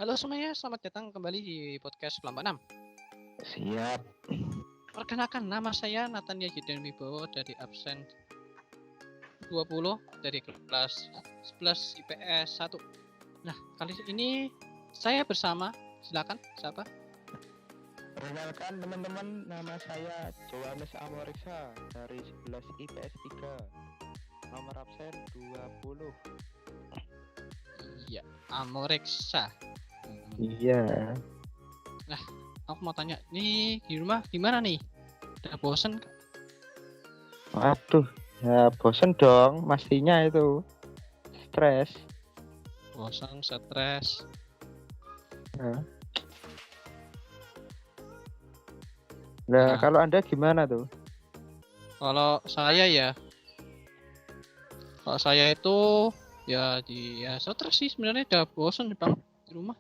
Halo semuanya, selamat datang kembali di podcast Pelamba 6. Siap. Perkenalkan, nama saya Nathania Gideon Wibowo dari absen 20 dari kelas 11 IPS 1. Nah, kali ini saya bersama, silakan, siapa? Perkenalkan teman-teman, nama saya Johannes Amoriksa dari 11 IPS 3. Nomor absen 20. Iya, Amoreksa. Iya. Aku mau tanya, nih di rumah gimana nih? Udah bosen? Waduh, ya bosen dong, pastinya itu. Stres. Bosen, stres. Ya. Nah. Nah, kalau Anda gimana tuh? Kalau saya itu ya stres sih sebenarnya, udah bosen bang di rumah.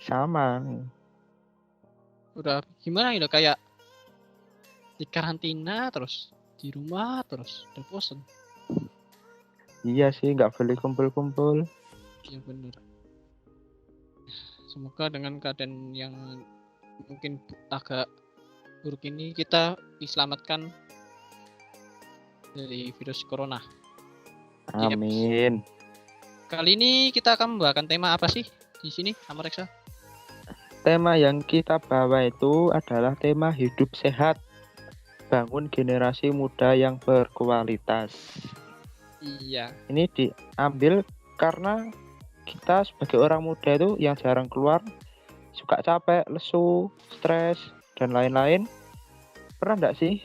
Sama. Udah gimana gitu, kayak di karantina terus, di rumah terus, udah bosen. Iya sih, nggak boleh kumpul-kumpul. Iya bener. Semoga dengan keadaan yang mungkin agak buruk ini kita diselamatkan dari virus corona. Amin. Kali ini kita akan membawakan tema apa sih di sini, Amareksa? Tema yang kita bawa itu adalah tema hidup sehat. Bangun generasi muda yang berkualitas. Iya. Ini diambil karena kita sebagai orang muda itu yang jarang keluar, suka capek, lesu, stres, dan lain-lain. Pernah enggak sih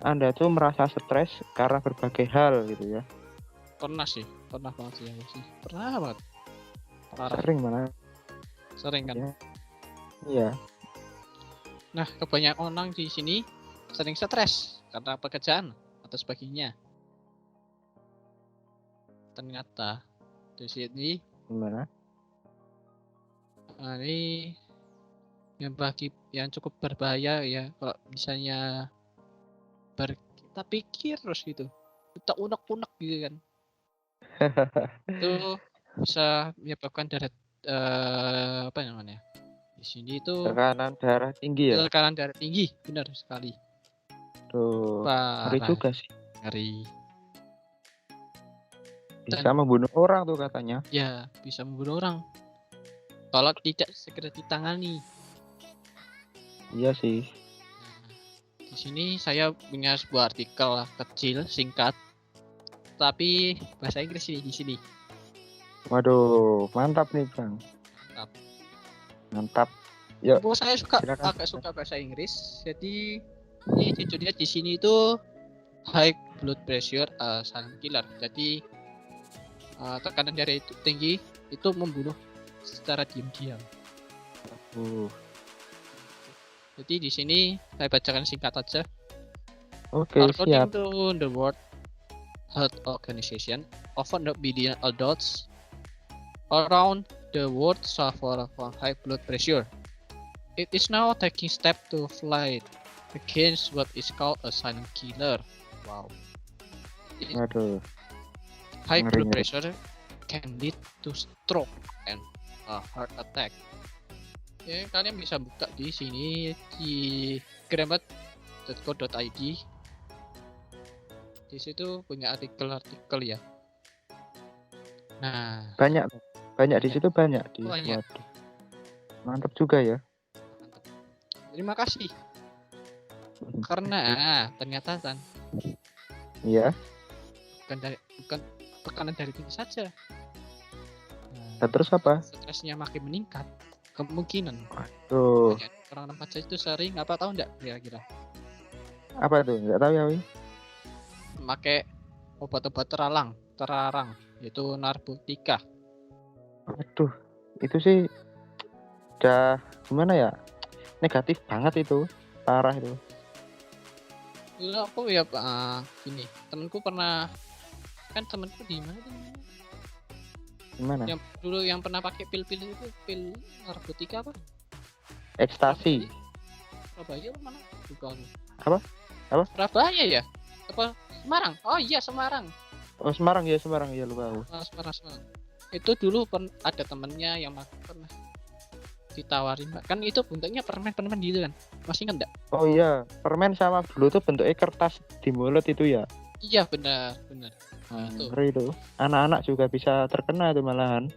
Anda tuh merasa stres karena berbagai hal gitu ya? Pernah banget sih aku sih. Pernah banget. Parah. Sering malah. Sering kan? Ya. Iya. Nah, kebanyakan orang di sini sering stres karena pekerjaan atau sebagainya. Ternyata di sini Gimana? ini yang cukup berbahaya ya, kalau misalnya kita pikir terus gitu, kita unek-unek gitu kan, itu bisa menyebabkan apa namanya di sini itu Tekanan darah tinggi ya? tekanan darah tinggi, benar sekali. Tuh, ngeri Parah, juga sih. ngeri. Bisa membunuh orang tuh katanya. Ya, bisa membunuh orang kalau tidak segera ditangani. Iya sih. Di sini saya punya sebuah artikel kecil, singkat, tapi bahasa Inggris di sini. Waduh, mantap nih Bang. Mantap. Yuk. Saya agak suka bahasa Inggris, jadi ini judulnya di sini itu high blood pressure silent killer. Jadi tekanan darah itu tinggi itu membunuh secara diam-diam. Jadi di sini saya bacakan singkat aja. Oke, According siap. to the World Health Organization, over 1 billion adults around the world suffer from high blood pressure. It is now taking steps to fight against what is called a silent killer. Wow. Aduh. High blood pressure can lead to stroke and a heart attack. Ya, kalian bisa buka di sini di gramet.co.id. Di situ punya artikel-artikel ya. Nah, banyak di situ banyak di. Banyak. Waduh. Mantap juga ya. Terima kasih. Karena ternyata kan. Iya. Bukan tekanan dari tinggi saja. Nah, terus apa? Stresnya makin meningkat, kemungkinan. Tuh. Orang remaja itu sering, apa tahu enggak kira-kira? Apa tuh? Enggak tahu ya, Wi. Memakai obat-obat terlarang, yaitu narkotika. Aduh, itu sih udah gimana ya? Negatif banget itu, parah itu. Dulu aku ya gini, temanku pernah, kan temanku di mana tuh? Gimana? Yang dulu yang pernah pakai pil-pil itu, pil narkotika apa? Ekstasi. Surabaya apa mana? Lupa aku. Apa? Surabaya ya? Apa Semarang? Oh iya Semarang. Oh Semarang ya lupa aku. Semarang. Itu dulu ada temennya yang pernah ditawarin, Mbak. Kan itu bentuknya permen gitu kan. Masih ingat enggak? Oh iya, permen sama dulu tuh bentuknya kertas di mulut itu ya. Iya, benar. Nah, itu Ngeri itu. Anak-anak juga bisa terkena itu malahan.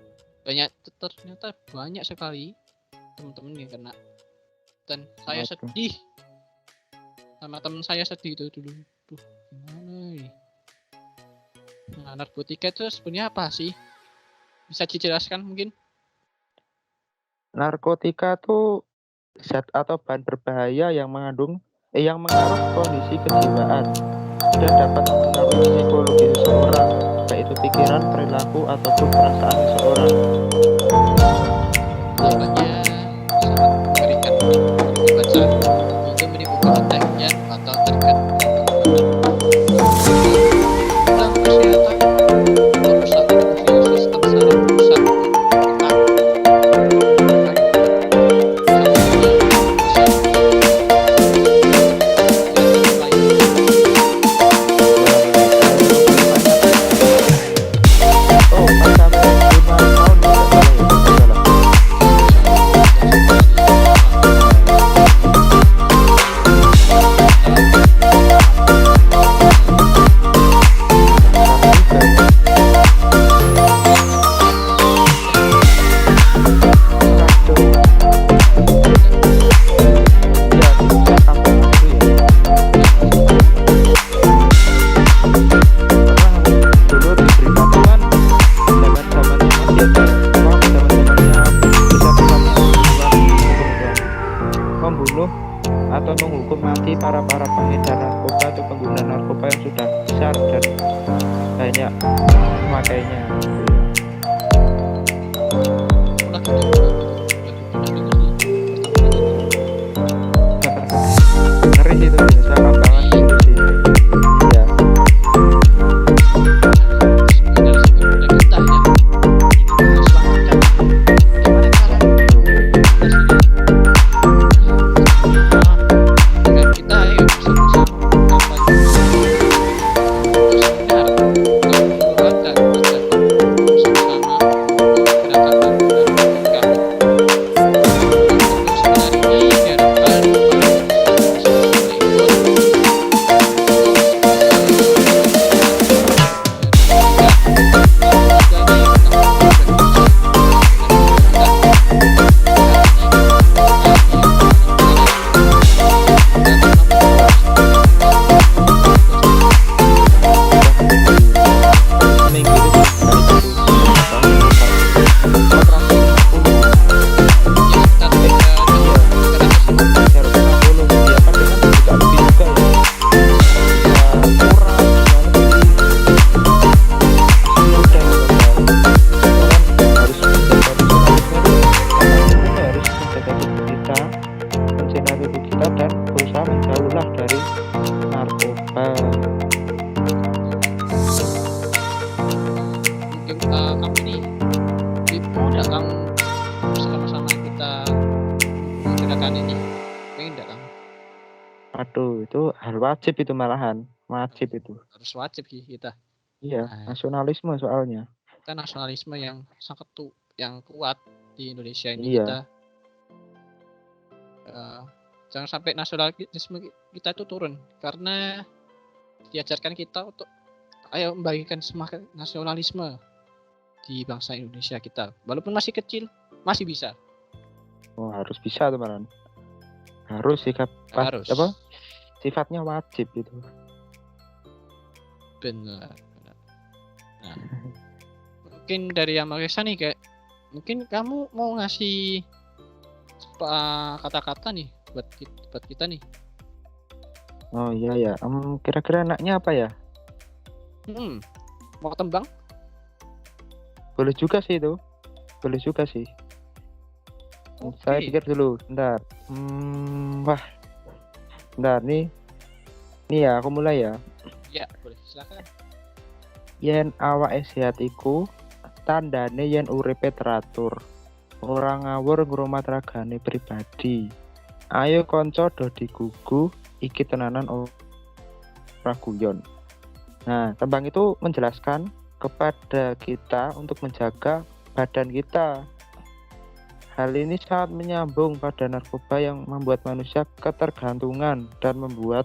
ternyata banyak sekali teman-teman yang kena. Dan saya Waduh. sedih. Sama teman saya sedih itu dulu. Duh, gimana ini? Nah, narkotika itu sebenarnya apa sih? Bisa dijelaskan mungkin? Narkotika tuh zat atau bahan berbahaya yang yang mengaruh kondisi kejiwaan dan dapat mempengaruhi psikologi seseorang, baik itu pikiran, perilaku, ataupun perasaan seseorang. Jawabannya sangat mengerikan. Kalau dibaca, itu menimbulkan otaknya atau terkait tentang kesehatan, merusak fungsi sistem saraf pusat otak, Oh, pas sampai 5 tahun tidak salah ya, tidak salah. Sama juga ya. Iya, bisa sampai itu ya. Pernah dulu di berita tuh kan zaman-zamannya masih ada zaman-zamannya membunuh atau menghukum mati para pengedar narkoba atau pengguna narkoba yang sudah besar dan banyak pemakainya. Ngeri sih itu ya, sama banget itu sih. Iya. Seminggu itu dan berusaha menjauhlah dari narkoba. Mungkin kamu nih mau nggak kamu bersama-sama kita gerakan ini? Pengen nggak kamu? Aduh, itu hal wajib itu malahan, wajib itu. Harus wajib sih kita. Iya, Nah, nasionalisme soalnya. kita nasionalisme yang sangat yang kuat di Indonesia ini. Iya. Kita jangan sampai nasionalisme kita itu turun, karena diajarkan kita untuk ayo membagikan semangat nasionalisme di bangsa Indonesia kita. Walaupun masih kecil, masih bisa. Oh, harus bisa tuh malahan. Harus sikap Harus. apa? Sifatnya wajib itu. Benar. Nah, mungkin dari Amaresa nih, kayak mungkin kamu mau ngasih kata-kata nih buat kita nih. Oh iya ya. Kira-kira enaknya apa ya? Mau tembang? Boleh juga sih itu. Boleh juga sih. Saya pikir dulu, bentar. Wah. Bentar nih. Nih ya, aku mulai ya. Ya, boleh. Silakan. Yen awake sehat iku tandane yen uripe teratur. Ora ngawur ngrumat ragane pribadi. Ayo konco do digugu, iki tenanan ora guyon. Nah, tembang itu menjelaskan kepada kita untuk menjaga badan kita. Hal ini sangat menyambung pada narkoba yang membuat manusia ketergantungan dan membuat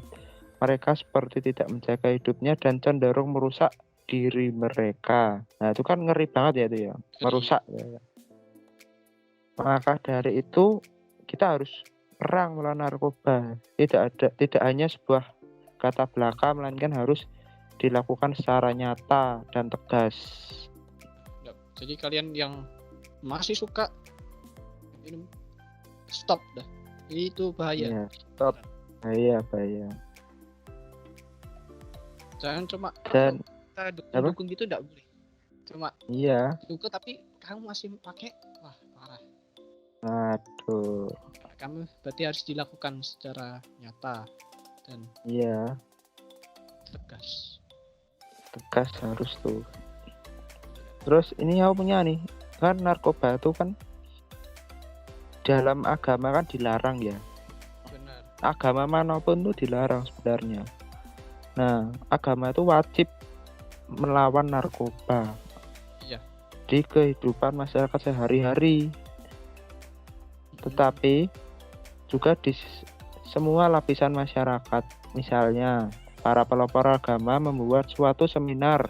mereka seperti tidak menjaga hidupnya dan cenderung merusak diri mereka. Nah, itu kan ngeri banget ya itu ya, merusak ya. Maka dari itu kita harus perang melawan narkoba. Tidak hanya sebuah kata belaka, melainkan harus dilakukan secara nyata dan tegas. Yap. Jadi kalian yang masih suka minum, stop dah. Itu bahaya. Ya, stop. Bahaya. Jangan cuma Dan kita dukung gitu, enggak boleh. Cuma iya, suka tapi kamu masih pakai, wah parah. aduh, Kamu berarti harus dilakukan secara nyata dan iya, tegas. tegas harus tuh. Terus ini aku punya nih, kan narkoba itu kan dalam agama kan dilarang ya. Benar. Agama manapun tuh dilarang sebenarnya. Nah, agama itu wajib melawan narkoba. Iya. Di kehidupan masyarakat sehari-hari. Tetapi juga di semua lapisan masyarakat. Misalnya, para pelopor agama membuat suatu seminar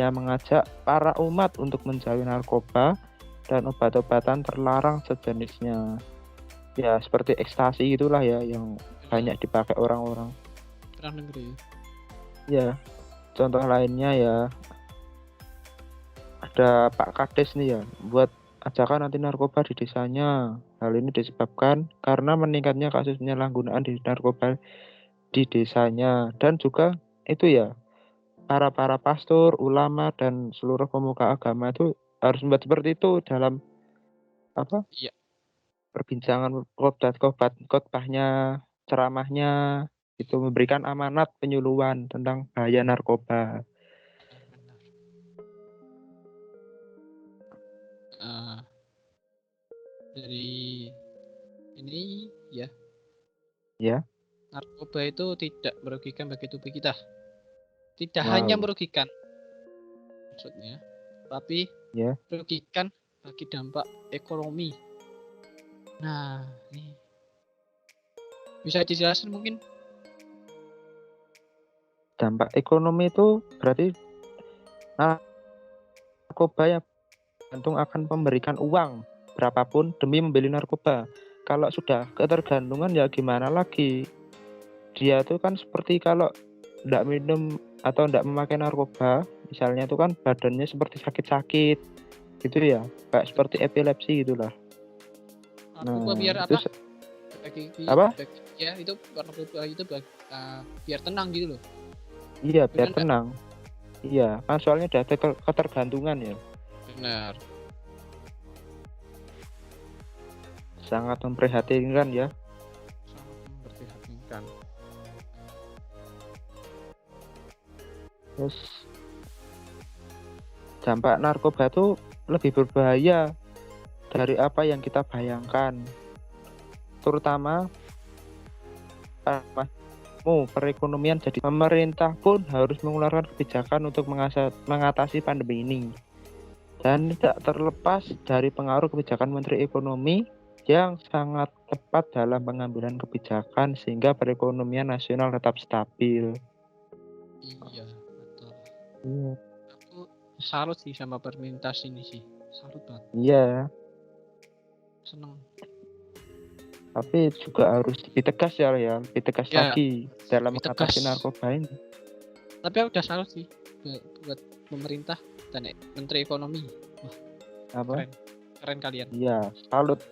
yang mengajak para umat untuk menjauhi narkoba dan obat-obatan terlarang sejenisnya. Ya, seperti ekstasi itulah ya yang banyak dipakai orang-orang. Pernah denger ya? Ya, contoh lainnya ya ada Pak Kades nih ya, buat ajakan anti narkoba di desanya. Hal ini disebabkan karena meningkatnya kasus penyalahgunaan di narkoba di desanya, dan juga itu ya para pastor, ulama dan seluruh pemuka agama itu harus membuat seperti itu dalam apa Iya. perbincangan khotbahnya, ceramahnya, itu memberikan amanat penyuluhan tentang bahaya narkoba. Benar. Eh, dari ini ya, Ya, narkoba itu tidak merugikan bagi tubuh kita. Tidak wow, hanya merugikan maksudnya, tapi ya, merugikan bagi dampak ekonomi. Nah, ini bisa dijelaskan mungkin? dampak ekonomi itu berarti narkoba yang gantung akan memberikan uang berapapun demi membeli narkoba. Kalau sudah ketergantungan ya gimana lagi? Dia tuh kan seperti kalau tidak minum atau tidak memakai narkoba, misalnya itu kan badannya seperti sakit-sakit gitu ya, kayak seperti epilepsi gitulah. Narkoba Nah, biar itu apa? apa? Ya itu narkoba itu biar tenang gitu loh. Iya, biar Benar nggak? tenang. Iya, kan soalnya udah ada ketergantungan ya. Benar. Sangat memprihatinkan ya. Sangat memprihatinkan. Terus dampak narkoba itu lebih berbahaya dari apa yang kita bayangkan. Terutama perekonomian, jadi pemerintah pun harus mengeluarkan kebijakan untuk mengatasi pandemi ini, dan tidak terlepas dari pengaruh kebijakan Menteri Ekonomi yang sangat tepat dalam pengambilan kebijakan sehingga perekonomian nasional tetap stabil. Iya, betul. Iya. Aku salut sih sama pemerintah sini sih. Salut banget. Iya, Seneng. tapi juga harus lebih tegas ya, lebih tegas Ya, lagi dalam lebih mengatasi tegas. narkoba ini. Tapi aku udah salut sih buat pemerintah dan Menteri Ekonomi. Wah, Apa? keren kalian. Iya, salut.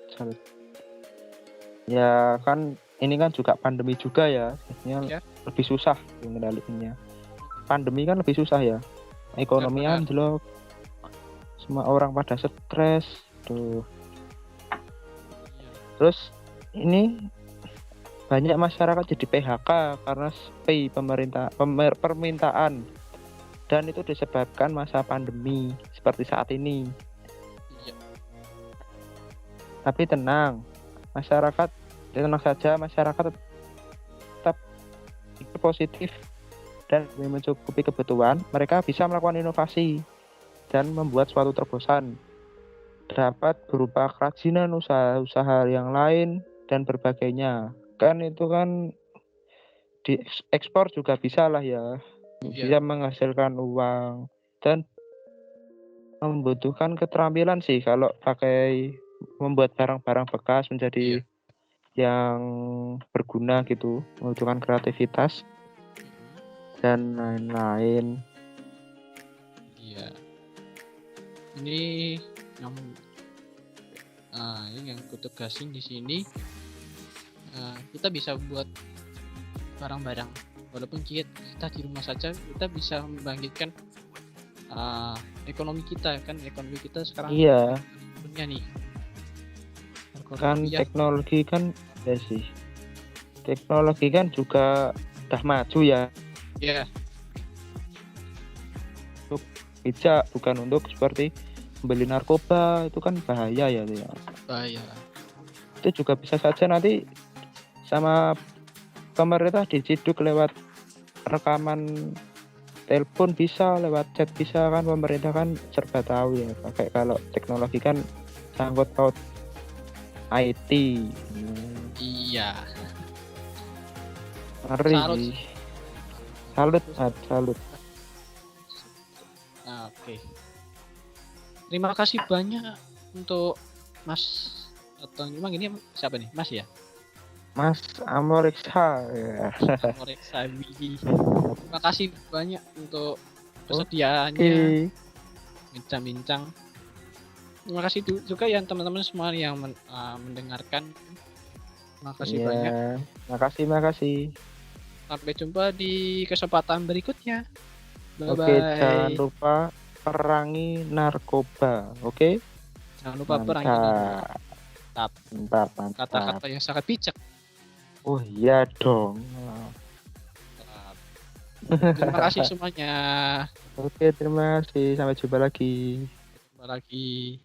Ya kan ini kan juga pandemi juga ya, jadinya Ya. lebih susah mengendalikannya. Pandemi kan lebih susah ya, ekonomi Benar. anjlok, semua orang pada stres tuh. Terus ini banyak masyarakat jadi PHK karena sepi permintaan, dan itu disebabkan masa pandemi seperti saat ini. Iya. Tapi tenang saja, masyarakat tetap positif dan mencukupi kebutuhan, mereka bisa melakukan inovasi dan membuat suatu terobosan. Dapat berupa kerajinan, usaha-usaha yang lain, dan berbagainya. Kan itu kan diekspor juga bisa lah ya. Iya, Bisa menghasilkan uang dan membutuhkan keterampilan sih kalau pakai membuat barang-barang bekas iya. menjadi yang berguna gitu, membutuhkan kreativitas dan lain-lain. Iya. Ini yang ini yang kutegasin di sini, kita bisa buat barang-barang walaupun kita di rumah saja, kita bisa membangkitkan ekonomi kita sekarang Iya, punya nih harga kan rupiah. teknologi kan ya sih. Teknologi kan juga udah maju ya, Ya, bijak bukan untuk seperti membeli narkoba, itu kan bahaya ya, itu ya. bahaya. Itu juga bisa saja nanti sama pemerintah diciduk lewat rekaman telepon, bisa lewat chat, bisa kan, pemerintah kan serba tahu ya. Pakai kalau teknologi kan sangkut paut IT. Iya. Ngeri Salut sih. sih. Salut, salut. Oke. Terima kasih banyak untuk Mas, atau memang ini siapa nih? Mas ya? Mas Amoriksa ya. Korek Sabi. Terima kasih banyak untuk Oke. kesediaannya bincang-bincang. Terima kasih juga ya teman-teman semua yang mendengarkan. Terima kasih banyak. Iya. Makasih. Sampai jumpa di kesempatan berikutnya. Bye Oke, jangan bye. lupa perangi narkoba. Oke? Jangan lupa perang ini. Mantap. Mantap. Mantap. Kata-kata yang sangat bijak. Oh iya dong. Mantap. Terima kasih semuanya. Oke, terima kasih. Sampai jumpa lagi. Jumpa lagi.